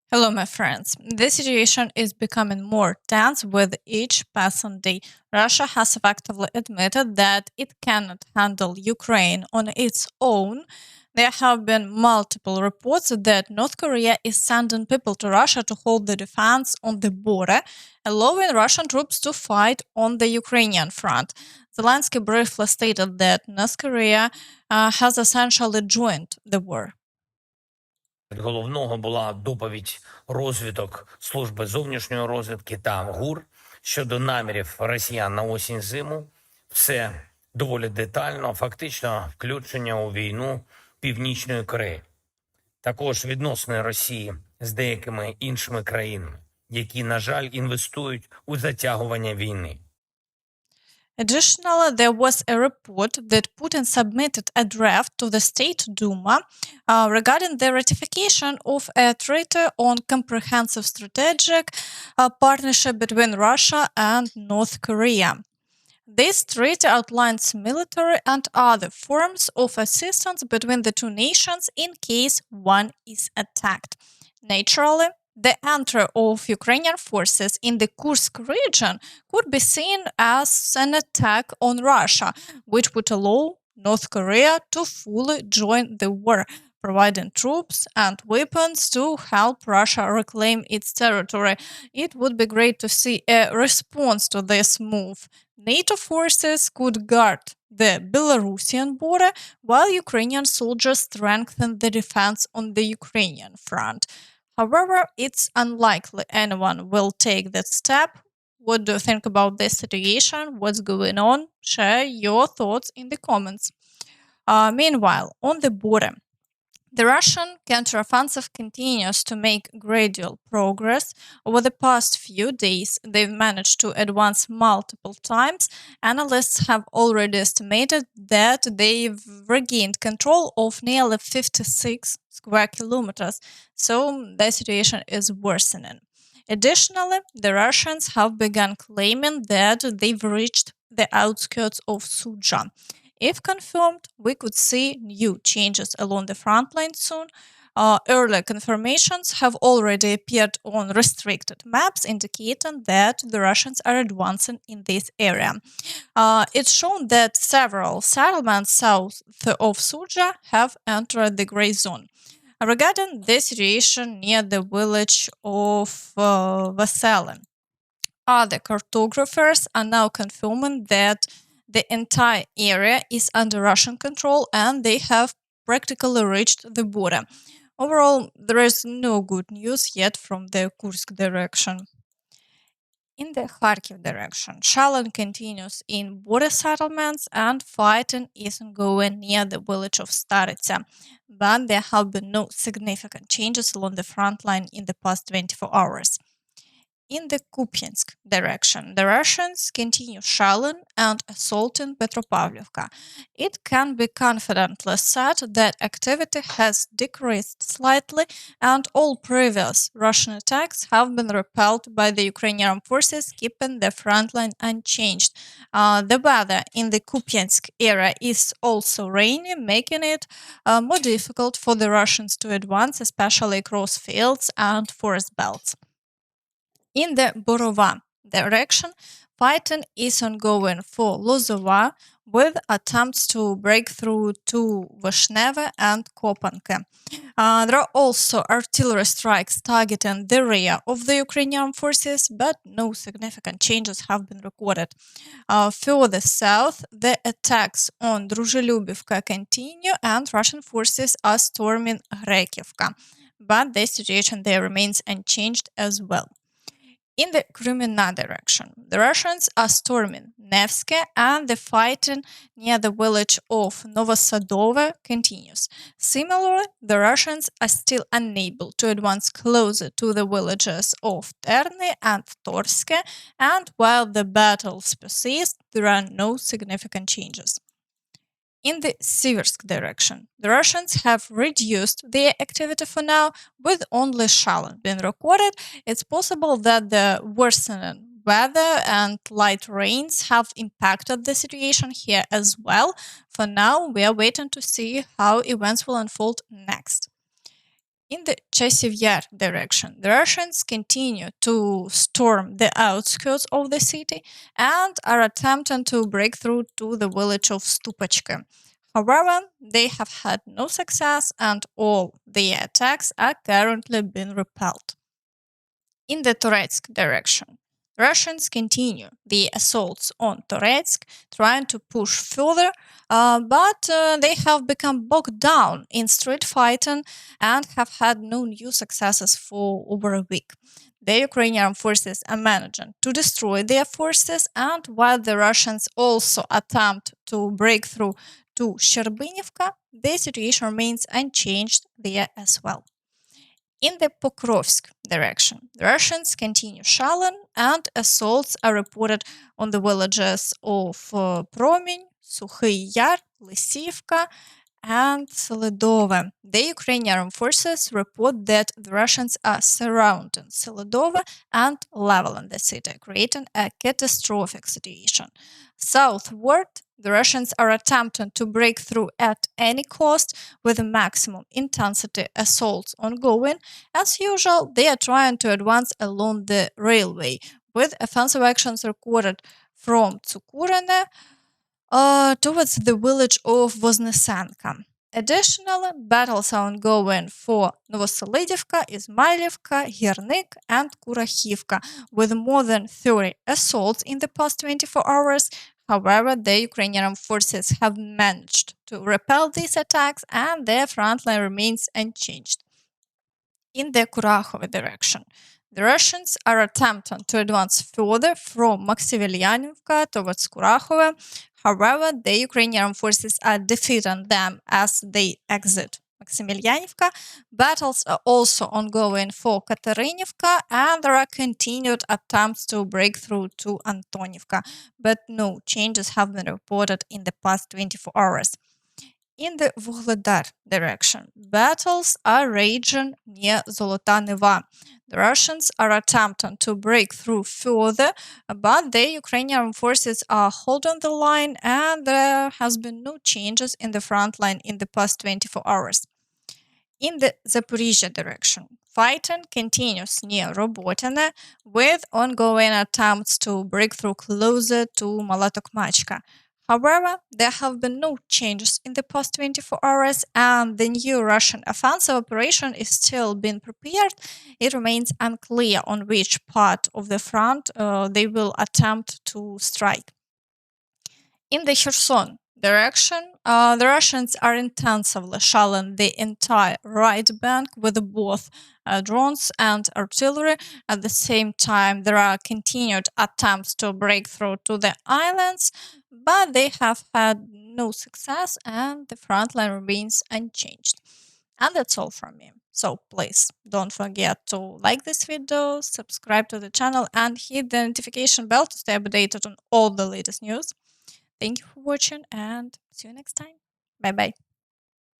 Hello, my friends. The situation is becoming more tense with each passing day. Russia has effectively admitted that it cannot handle Ukraine on its own. There have been multiple reports that North Korea is sending people to Russia to hold the defense on the border, allowing Russian troops to fight on the Ukrainian front. Zelensky briefly stated that North Korea has essentially joined the war. Від головного була доповідь розвідок Служби зовнішньої розвідки та ГУР щодо намірів росіян на осінь-зиму. Все доволі детально, фактично включення у війну Північної Кореї. Також відносини Росії з деякими іншими країнами, які, на жаль, інвестують у затягування війни. Additionally, there was a report that Putin submitted a draft to the State Duma regarding the ratification of a treaty on comprehensive strategic partnership between Russia and North Korea. This treaty outlines military and other forms of assistance between the two nations in case one is attacked. Naturally, the entry of Ukrainian forces in the Kursk region could be seen as an attack on Russia, which would allow North Korea to fully join the war, providing troops and weapons to help Russia reclaim its territory. It would be great to see a response to this move. NATO forces could guard the Belarusian border, while Ukrainian soldiers strengthen the defense on the Ukrainian front. However, it's unlikely anyone will take that step. What do you think about this situation? What's going on? Share your thoughts in the comments. Meanwhile, on the border, the Russian counteroffensive continues to make gradual progress. Over the past few days, they've managed to advance multiple times. Analysts have already estimated that they've regained control of nearly 56 square kilometers, so the situation is worsening. Additionally, the Russians have begun claiming that they've reached the outskirts of Sudzha. If confirmed, we could see new changes along the front line soon. Earlier confirmations have already appeared on restricted maps, indicating that the Russians are advancing in this area. It's shown that several settlements south of Sudzha have entered the gray zone. Regarding the situation near the village of Vasily, other cartographers are now confirming that the entire area is under Russian control and they have practically reached the border. Overall, there is no good news yet from the Kursk direction. In the Kharkiv direction, shelling continues in border settlements and fighting is ongoing near the village of Staritsa, but there have been no significant changes along the front line in the past 24 hours. In the Kupiansk direction, the Russians continue shelling and assaulting Petropavlovka. It can be confidently said that activity has decreased slightly and all previous Russian attacks have been repelled by the Ukrainian Armed Forces, keeping the front line unchanged. The weather in the Kupiansk area is also rainy, making it more difficult for the Russians to advance, especially across fields and forest belts. In the Borova direction, fighting is ongoing for Lozova with attempts to break through to Vishneve and Kopanke. There are also artillery strikes targeting the rear of the Ukrainian forces, but no significant changes have been recorded. Further south, the attacks on Druzhelyubivka continue and Russian forces are storming Grekivka, but the situation there remains unchanged as well. In the Kreminna direction, the Russians are storming Nevske and the fighting near the village of Novosadove continues. Similarly, the Russians are still unable to advance closer to the villages of Terny and Torske, and while the battles persist, there are no significant changes. In the Siversk direction, the Russians have reduced their activity for now, with only shelling being recorded. It's possible that the worsening weather and light rains have impacted the situation here as well. For now, we are waiting to see how events will unfold next. In the Chasiv Yar direction, the Russians continue to storm the outskirts of the city and are attempting to break through to the village of Stupachka. However, they have had no success and all their attacks are currently being repelled. In the Toretsk direction, Russians continue the assaults on Toretsk, trying to push further, but they have become bogged down in street fighting and have had no new successes for over a week. The Ukrainian Armed Forces are managing to destroy their forces, and while the Russians also attempt to break through to Sherbinivka, the situation remains unchanged there as well. In the Pokrovsk direction, the Russians continue shelling and assaults are reported on the villages of Promень, Sukhy Yar, Lysivka, and Seledova. The Ukrainian Armed Forces report that the Russians are surrounding Seledova and leveling the city, creating a catastrophic situation. Southward, the Russians are attempting to break through at any cost with maximum intensity assaults ongoing. As usual, they are trying to advance along the railway, with offensive actions recorded from Tsukurene towards the village of Voznesenka. Additionally, battles are ongoing for Novoselidivka, Izmailivka, Hernik, and Kurahivka, with more than 30 assaults in the past 24 hours. However, the Ukrainian Armed Forces have managed to repel these attacks and their front line remains unchanged. In the Kurakhove direction, the Russians are attempting to advance further from Maksymilianivka towards Kurakhove. However, the Ukrainian Armed Forces are defeating them as they exit Maksymilianivka. Battles are also ongoing for Katerynivka, and there are continued attempts to break through to Antonivka, but no changes have been reported in the past 24 hours. In the Vuhledar direction, battles are raging near Zolota Neva. The Russians are attempting to break through further, but the Ukrainian Armed Forces are holding the line and there has been no changes in the front line in the past 24 hours. In the Zaporizhzhia direction, fighting continues near Robotyne with ongoing attempts to break through closer to Malotokmachka. However, there have been no changes in the past 24 hours and the new Russian offensive operation is still being prepared. It remains unclear on which part of the front they will attempt to strike. In the Kherson direction, the Russians are intensively shelling the entire right bank with both drones and artillery. At the same time, there are continued attempts to break through to the islands, but they have had no success and the front line remains unchanged. And that's all from me. So please don't forget to like this video, subscribe to the channel, and hit the notification bell to stay updated on all the latest news. Thank you for watching and see you next time. Bye bye.